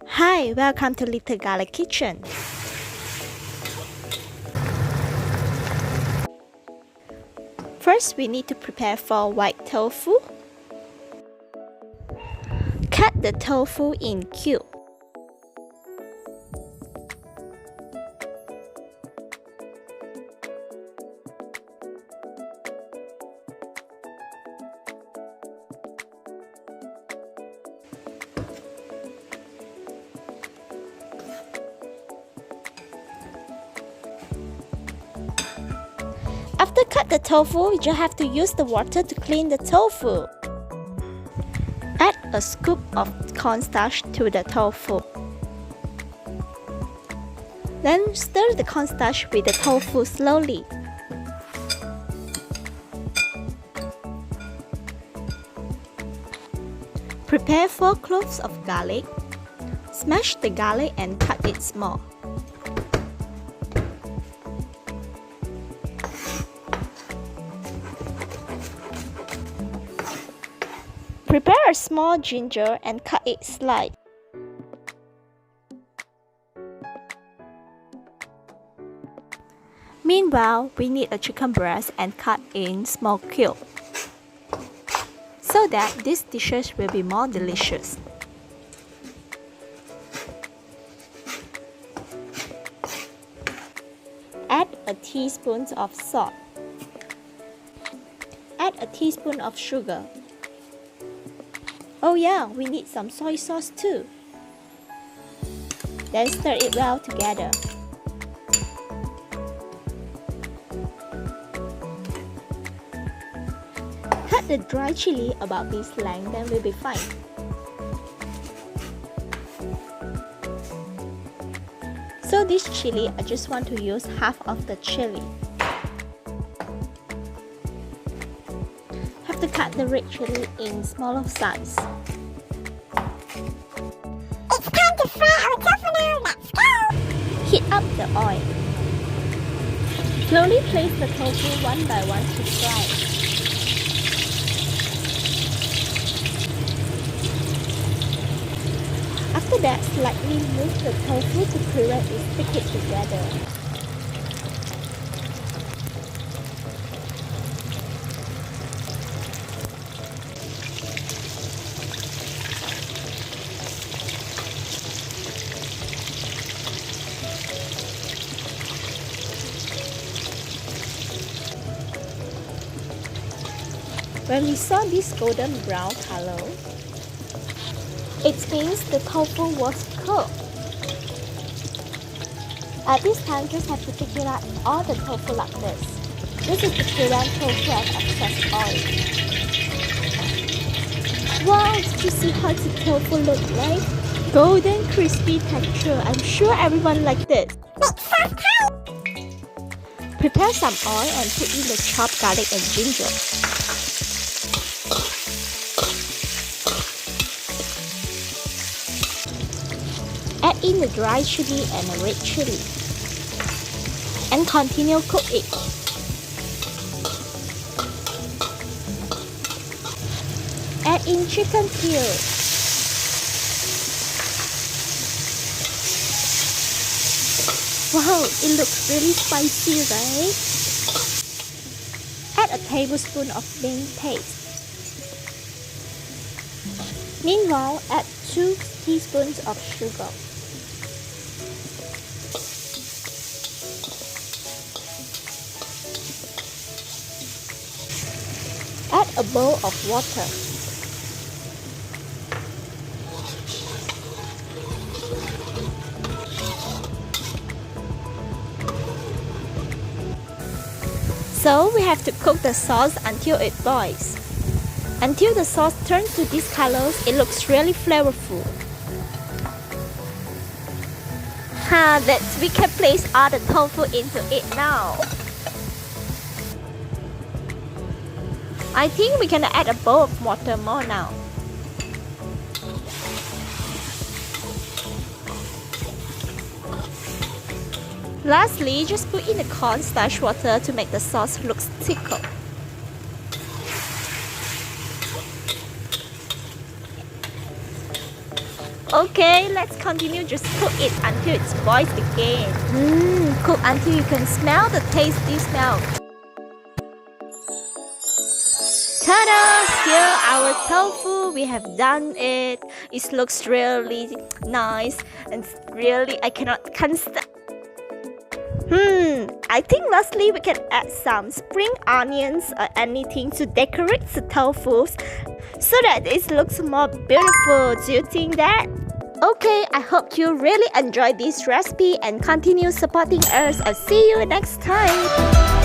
Hi, welcome to Little Garlic Kitchen. First, we need to prepare for white tofu. Cut the tofu in cubes. After cut the tofu, you have to use the water to clean the tofu. Add a scoop of cornstarch to the tofu. Then stir the cornstarch with the tofu slowly. Prepare 4 cloves of garlic. Smash the garlic and cut it small. Prepare a small ginger and cut it slice. Meanwhile, we need a chicken breast and cut in small cubes, so that these dishes will be more delicious. Add a teaspoon of salt. Add a teaspoon of sugar. Oh yeah, we need some soy sauce too. Then stir it well together. Cut the dry chili about this length, then we'll be fine. So this chili, I just want to use half of the chili. To cut the red chili in smaller size. It's time to fry our tofu now, let's go! Heat up the oil. Slowly place the tofu one by one to fry. After that, slightly move the tofu to prevent it sticking together. When we saw this golden brown color, it means the tofu was cooked. At this time, just have to take it out all the tofu like this. This is to prevent tofu as excess oil. Wow, did you see how the tofu look like? Golden crispy texture. I'm sure everyone likes this. Prepare some oil and put in the chopped garlic and ginger. Add in the dry chili and the red chili and continue cook it. Add in chicken peel. Wow, it looks really spicy, right? Add a tablespoon of bean paste. Meanwhile, add 2 teaspoons of sugar. Add a bowl of water. So we have to cook the sauce until it boils. Until the sauce turns to these colors, it looks really flavorful. That we can place all the tofu into it now. I think we can add a bowl of water more now. Lastly, just put in the cornstarch water to make the sauce look thicker. Okay, let's continue. Just cook it until it boils again. Cook until you can smell the tasty smell. Ta-da! Here our tofu. We have done it. It looks really nice and really can't stop. I think lastly we can add some spring onions or anything to decorate the tofu so that it looks more beautiful. Do you think that? Okay, I hope you really enjoyed this recipe and continue supporting us. I'll see you next time.